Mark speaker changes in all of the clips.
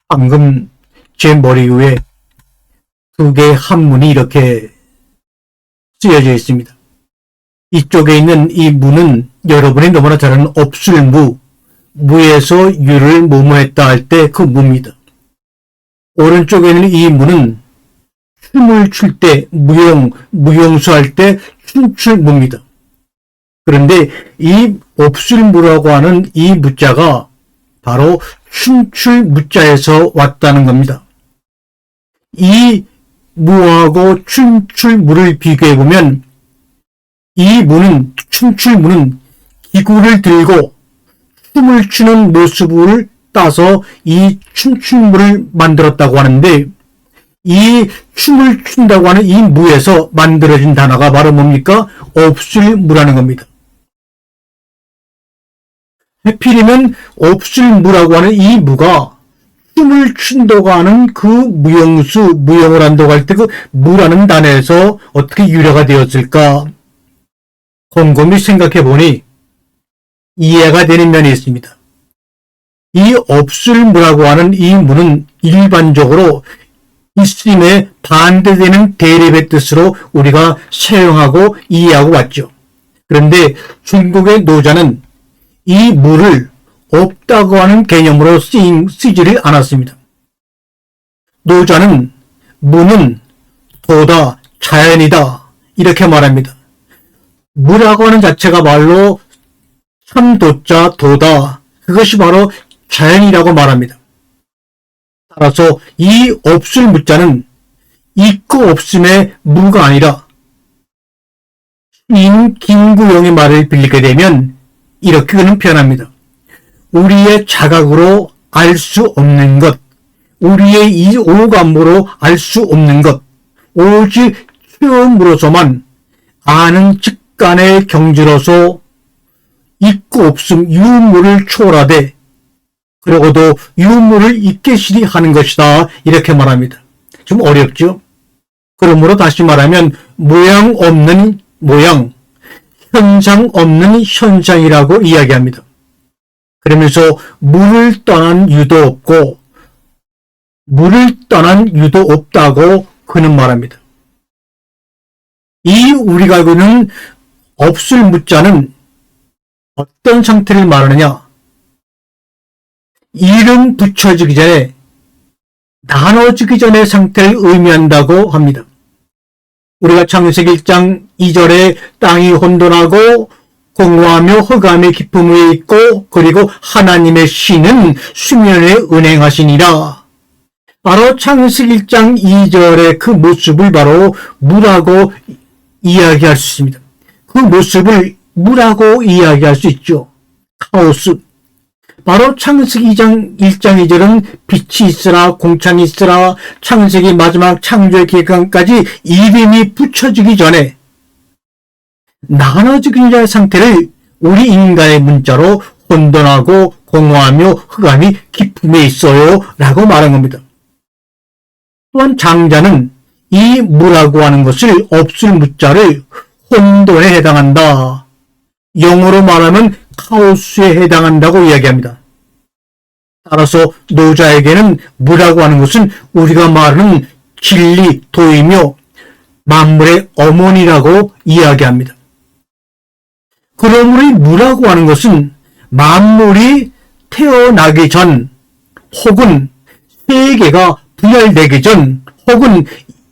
Speaker 1: 방금 제 머리 위에 두 개의 한문이 이렇게 쓰여져 있습니다. 이쪽에 있는 이 무는 여러분이 너무나 잘 아는 없을무, 무에서 유를 뭐뭐했다 할 때 그 무입니다. 오른쪽에 있는 이 무는 춤을 출 때, 무용수 할 때 춤출 무입니다. 그런데 이 없을무라고 하는 이 무자가 바로 춤출 무자에서 왔다는 겁니다. 이 무하고 춤출 무를 비교해보면 이 무는, 춤출 무는 기구를 들고 춤을 추는 모습을 따서 이 춤출 무를 만들었다고 하는데 이 춤을 춘다고 하는 이 무에서 만들어진 단어가 바로 뭡니까? 없을무라는 겁니다. 하필이면 없을무라고 하는 이 무가 춤을 춘다고 하는 그 무용수, 무용을 한다고 할 때 그 무라는 단어에서 어떻게 유래가 되었을까? 곰곰이 생각해 보니 이해가 되는 면이 있습니다. 이 없을무라고 하는 이 무는 일반적으로 있음에 반대되는 대립의 뜻으로 우리가 사용하고 이해하고 왔죠. 그런데 중국의 노자는 이 무를 없다고 하는 개념으로 쓰지를 않았습니다. 노자는 무는 도다, 자연이다 이렇게 말합니다. 무라고 하는 자체가 말로 참도자, 도다 그것이 바로 자연이라고 말합니다. 따라서 이 없을 무자는 있고 없음의 무가 아니라 시인 김구용의 말을 빌리게 되면 이렇게 그는 표현합니다. 우리의 자각으로 알 수 없는 것, 우리의 이 오감으로 알 수 없는 것, 오직 체험으로서만 아는 직관의 경지로서 있고 없음 유무를 초월하되 그러고도 유무를 있게시리 하는 것이다 이렇게 말합니다. 좀 어렵죠? 그러므로 다시 말하면 모양 없는 모양, 현상 없는 현상이라고 이야기합니다. 그러면서 물을 떠난 유도 없고 물을 떠난 유도 없다고 그는 말합니다. 이 우리가 알고 있는 없을 무자는 어떤 상태를 말하느냐? 이름 붙여지기 전에 나눠지기 전의 상태를 의미한다고 합니다. 우리가 창세기 1장 2절에 땅이 혼돈하고 공허하며 흑암의 깊음 위에 있고 그리고 하나님의 신은 수면에 운행하시니라. 바로 창세기 1장 2절의 그 모습을 바로 무라고 이야기할 수 있습니다. 그 모습을 무라고 이야기할 수 있죠. 카오스. 바로 창세기 1장 2절은 빛이 있으라 공창이 있으라 창세기 마지막 창조의 기간까지 이름이 붙여지기 전에 나눠지기 전의 상태를 우리 인간의 문자로 혼돈하고 공허하며 흑암이 깊음에 있어요 라고 말한 겁니다. 또한 장자는 이 무라고 하는 것을 없을 무자를 혼돈에 해당한다. 영어로 말하면 카오스에 해당한다고 이야기합니다. 따라서 노자에게는 무라고 하는 것은 우리가 말하는 진리, 도이며 만물의 어머니라고 이야기합니다. 그러므로 이 무라고 하는 것은 만물이 태어나기 전 혹은 세계가 분열되기 전 혹은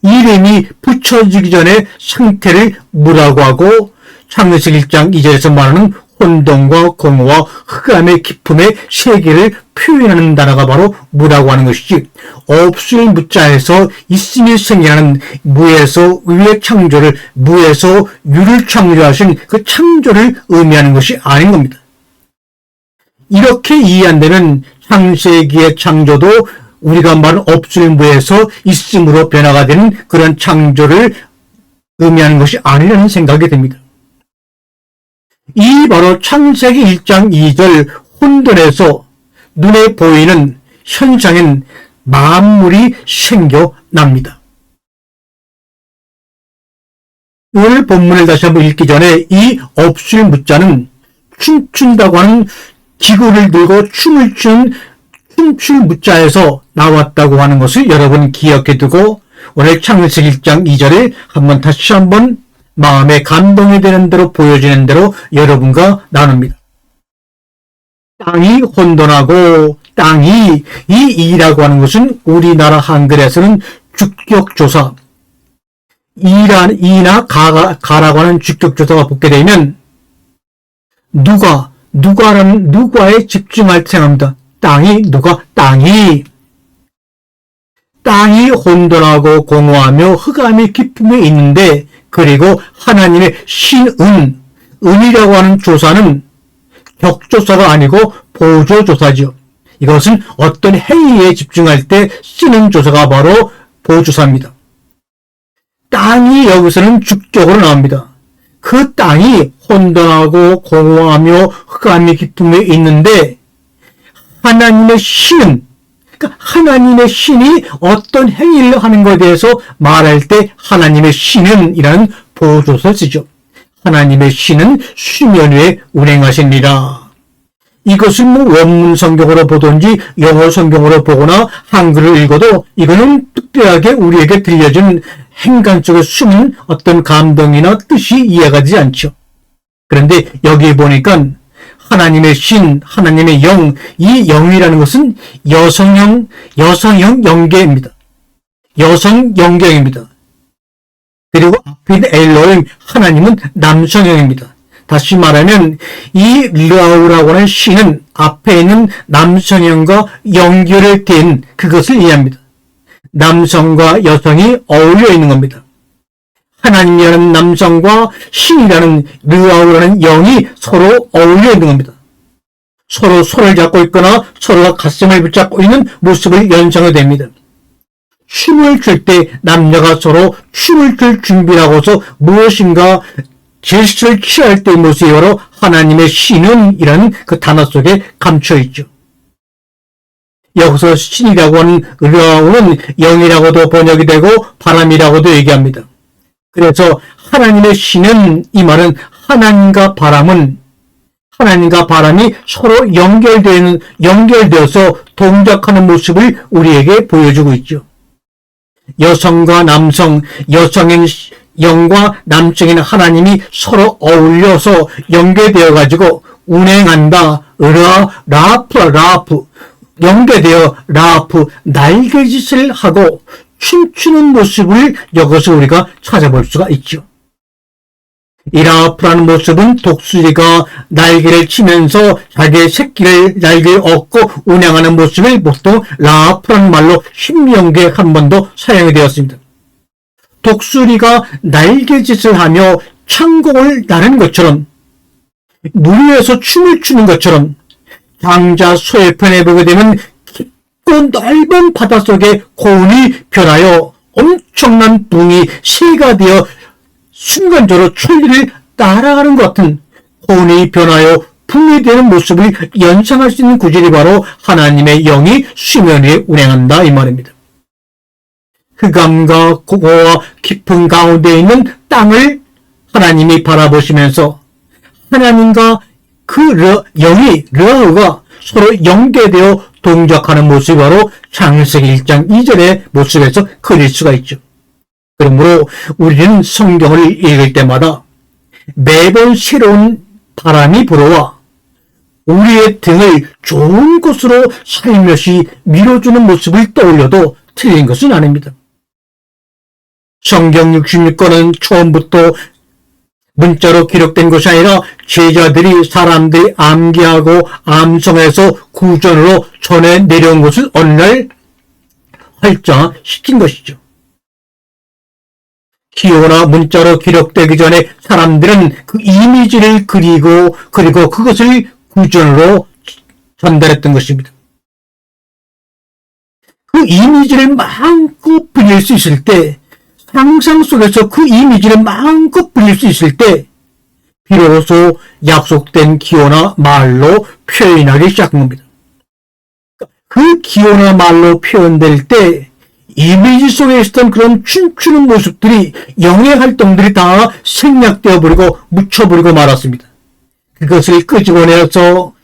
Speaker 1: 이름이 붙여지기 전의 상태를 무라고 하고 창세기 1장 2절에서 말하는 혼돈과 공허와 흑암의 깊음의 세계를 표현하는 단어가 바로 무라고 하는 것이지 없을 무자에서 있음이 생겨나는 무에서 의의 창조를 무에서 유를 창조하신 그 창조를 의미하는 것이 아닌 겁니다. 이렇게 이해한다면 창세기의 창조도 우리가 말하는 없을 무에서 있음으로 변화가 되는 그런 창조를 의미하는 것이 아니라는 생각이 듭니다. 이 바로 창세기 1장 2절 혼돈에서 눈에 보이는 현상엔 만물이 생겨납니다. 오늘 본문을 다시 한번 읽기 전에 이 없을 무자는 춤춘다고 하는 기구를 들고 춤을 추는 춤출 무자에서 나왔다고 하는 것을 여러분 기억해 두고 오늘 창세기 1장 2절을 다시 한번 마음에 감동이 되는 대로 보여지는 대로 여러분과 나눕니다. 땅이 혼돈하고 땅이 이 이라고 하는 것은 우리나라 한글에서는 주격조사 이나 가라고 하는 주격조사가 붙게 되면 누가에 집중할 때 생각합니다. 땅이 혼돈하고 공허하며 흑암이 깊음에 있는데 그리고 하나님의 은이라고 하는 조사는 격조사가 아니고 보조조사죠. 이것은 어떤 행위에 집중할 때 쓰는 조사가 바로 보조사입니다. 땅이 여기서는 주격으로 나옵니다. 그 땅이 혼돈하고 공허하며 흑암이 깊음에 있는데 하나님의 신이 어떤 행위를 하는 것에 대해서 말할 때 하나님의 신은 이라는 보조사를 쓰죠. 하나님의 신은 수면 위에 운행하시니라. 이것을 원문 성경으로 보든지 영어 성경으로 보거나 한글을 읽어도 이거는 특별하게 우리에게 들려준 행간 속에 숨은 어떤 감동이나 뜻이 이해가 되지 않죠. 그런데 여기 보니까 하나님의 신, 하나님의 영, 이 영이라는 것은 여성형 영계입니다. 여성 영계입니다. 그리고 앞에 있는 엘로임, 하나님은 남성형입니다. 다시 말하면 이 르아우라고 하는 신은 앞에 있는 남성형과 연결을 된 그것을 이해합니다. 남성과 여성이 어울려 있는 겁니다. 하나님이라는 남성과 신이라는 르아우라는 영이 서로 어울려 있는 겁니다. 서로 손을 잡고 있거나 서로가 가슴을 붙잡고 있는 모습을 연상하게 됩니다. 춤을 출 때 남녀가 서로 춤을 출 준비를 하고서 무엇인가 제스처를 취할 때의 모습이 바로 하나님의 신은 이라는 그 단어 속에 감춰 있죠. 여기서 신이라고 하는 르아우는 영이라고도 번역이 되고 바람이라고도 얘기합니다. 그래서 하나님의 신은 이 말은 하나님과 바람이 서로 연결되어서 동작하는 모습을 우리에게 보여주고 있죠. 여성과 남성, 여성인 영과 남성인 하나님이 서로 어울려서 연계되어 가지고 운행한다. 라프 연계되어 날개짓을 하고 춤추는 모습을 여기서 우리가 찾아볼 수가 있죠. 이 라프라는 모습은 독수리가 날개를 치면서 자기의 날개를 얻고 운행하는 모습을 보통 라프라는 말로 신명기에 한 번 더 사용이 되었습니다. 독수리가 날개짓을 하며 창공을 나는 것처럼 물 위에서 춤을 추는 것처럼 장자 소해편에 보게 되면 깊고 넓은 바닷속에 고운이 변하여 엄청난 붕이 새가 되어 순간적으로 천리를 날아가는 것 같은 고운이 변하여 붕이 되는 모습을 연상할 수 있는 구절이 바로 하나님의 영이 수면 위에 운행한다 이 말입니다. 흑암과 고고와 깊은 가운데 있는 땅을 하나님이 바라보시면서 하나님과 그 영이 르아우가 서로 연계되어 동작하는 모습이 바로 창세기 1장 2절의 모습에서 그릴 수가 있죠. 그러므로 우리는 성경을 읽을 때마다 매번 새로운 바람이 불어와 우리의 등을 좋은 곳으로 살며시 밀어주는 모습을 떠올려도 틀린 것은 아닙니다. 성경 66권은 처음부터 문자로 기록된 것이 아니라 제자들이 사람들이 암기하고 암송해서 구전으로 전해 내려온 것을 어느 날 활자시킨 것이죠. 기호나 문자로 기록되기 전에 사람들은 그 이미지를 그리고 그것을 구전으로 전달했던 것입니다. 그 이미지를 마음껏 부릴 수 있을 때, 상상 속에서 그 이미지를 마음껏 부릴 수 있을 때 비로소 약속된 기호나 말로 표현하기 시작한 겁니다. 그 기호나 말로 표현될 때 이미지 속에 있었던 그런 춤추는 모습들이, 영의 활동들이 다 생략되어 버리고 묻혀버리고 말았습니다. 그것을 끄집어내서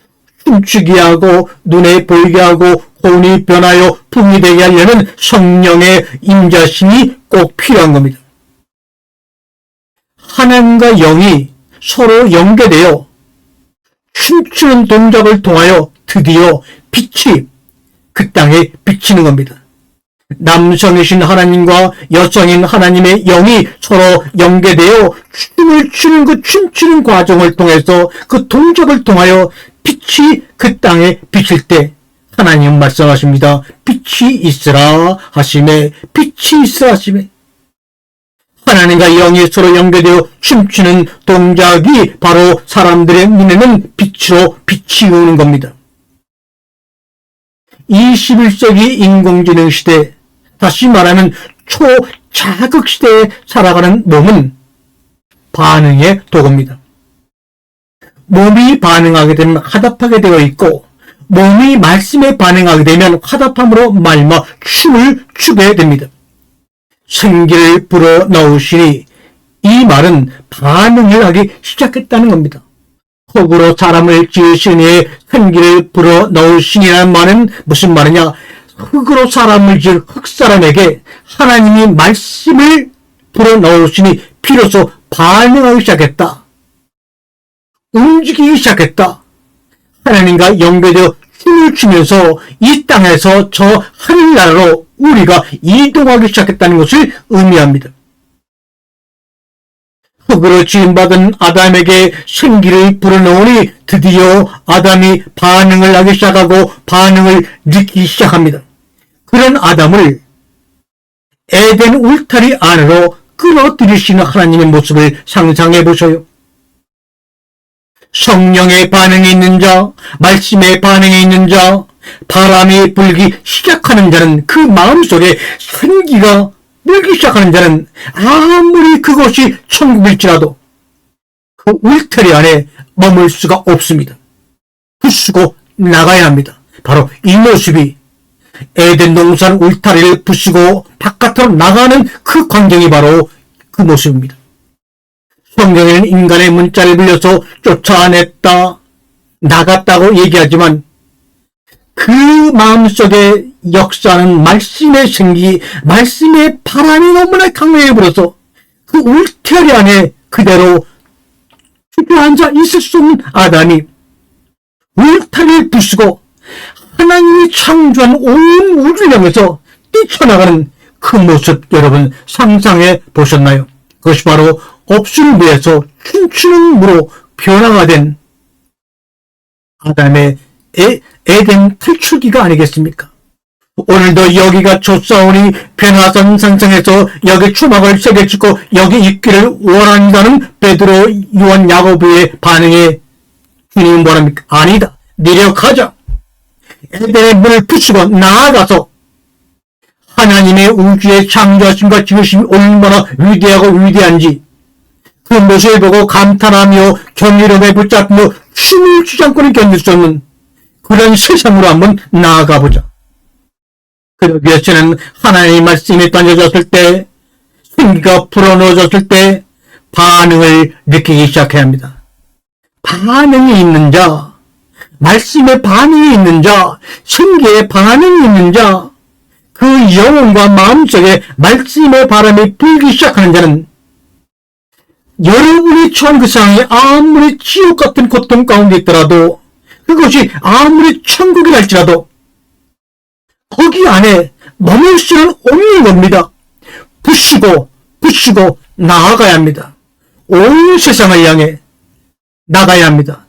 Speaker 1: 춤추게 하고 눈에 보이게 하고 혼이 변하여 붕이 되게 하려면 성령의 임자심이 꼭 필요한 겁니다. 하나님과 영이 서로 연계되어 춤추는 동작을 통하여 드디어 빛이 그 땅에 비치는 겁니다. 남성이신 하나님과 여성인 하나님의 영이 서로 연계되어 춤을 추는 그 춤추는 과정을 통해서 그 동작을 통하여 빛이 그 땅에 비칠 때 하나님은 말씀하십니다. 빛이 있으라 하시매, 빛이 있으라 하시매. 하나님과 영이 서로 연계되어 춤추는 동작이 바로 사람들의 눈에는 빛으로 빛이 오는 겁니다. 21세기 인공지능 시대, 다시 말하면 초자극 시대에 살아가는 몸은 반응의 도구입니다. 몸이 반응하게 되면 화답하게 되어 있고, 몸이 말씀에 반응하게 되면 화답함으로 말미암아 춤을 추게 됩니다. 생기를 불어 넣으시니, 이 말은 반응을 하기 시작했다는 겁니다. 흙으로 사람을 지으시니 생기를 불어 넣으시니라는 말은 무슨 말이냐? 흙으로 사람을 지은 흙사람에게 하나님이 말씀을 불어 넣으시니 비로소 반응하기 시작했다. 움직이기 시작했다. 하나님과 연결되어 춤을 추면서 이 땅에서 저 하늘나라로 우리가 이동하기 시작했다는 것을 의미합니다. 흙으로 지음받은 아담에게 생기를 불어넣으니 드디어 아담이 반응을 하기 시작하고 반응을 느끼기 시작합니다. 그런 아담을 에덴 울타리 안으로 끌어들이시는 하나님의 모습을 상상해 보셔요. 성령의 반응이 있는 자, 말씀의 반응이 있는 자, 바람이 불기 시작하는 자는 그 마음속에 생기가 물기 시작하는 자는 아무리 그것이 천국일지라도 그 울타리 안에 머물 수가 없습니다. 부수고 나가야 합니다. 바로 이 모습이 에덴 동산 울타리를 부수고 바깥으로 나가는 그 광경이 바로 그 모습입니다. 성경에는 인간의 문자를 빌려서 쫓아냈다, 나갔다고 얘기하지만 그 마음속에 역사하는 말씀의 생기, 말씀의 바람이 너무나 강력해 불어서 그 울타리 안에 그대로 주저앉아 있을 수 없는 아담이 울타리를 부수고 하나님이 창조한 온 우주를 향해서 뛰쳐나가는 그 모습 여러분 상상해 보셨나요? 그것이 바로 없을 무에서 춤추는 무로 변화가 된 아담의 에덴 탈출기가 아니겠습니까? 오늘도 여기가 좁사오니 변화선 상상해서 여기 초막을 세게 짓고 여기 있기를 원한다는 베드로, 요한, 야고보의 반응에 주님은 뭐랍니까? 아니다. 내려가자. 에덴의 문을 부수고 나아가서 하나님의 우주의 창조하심과 지으심이 얼마나 위대하고 위대한지 그 모습을 보고 감탄하며 경이로움에 붙잡며 춤을 추지 않고는 견딜 수 없는 그런 세상으로 한번 나아가보자. 그러기 위해서는 하나님의 말씀이 던져졌을 때, 생기가 불어넣어졌을 때 반응을 느끼기 시작해야 합니다. 반응이 있는 자, 말씀에 반응이 있는 자, 생기에 반응이 있는 자, 그 영혼과 마음속에 말씀의 바람이 불기 시작하는 자는 여러분이 처한 그 상황이 아무리 지옥 같은 고통 가운데 있더라도, 그것이 아무리 천국이라 할지라도 거기 안에 머물 수는 없는 겁니다. 부수고 나아가야 합니다. 온 세상을 향해 나가야 합니다.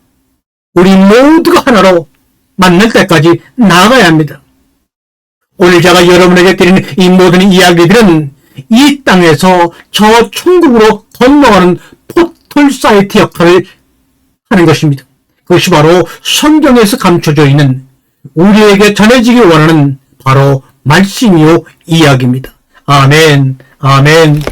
Speaker 1: 우리 모두가 하나로 만날 때까지 나아가야 합니다. 오늘 제가 여러분에게 드리는 이 모든 이야기들은 이 땅에서 저 천국으로 건너가는 포털 사이트 역할을 하는 것입니다. 그것이 바로 성경에서 감춰져 있는 우리에게 전해지기 원하는 바로 말씀이요 이야기입니다. 아멘, 아멘.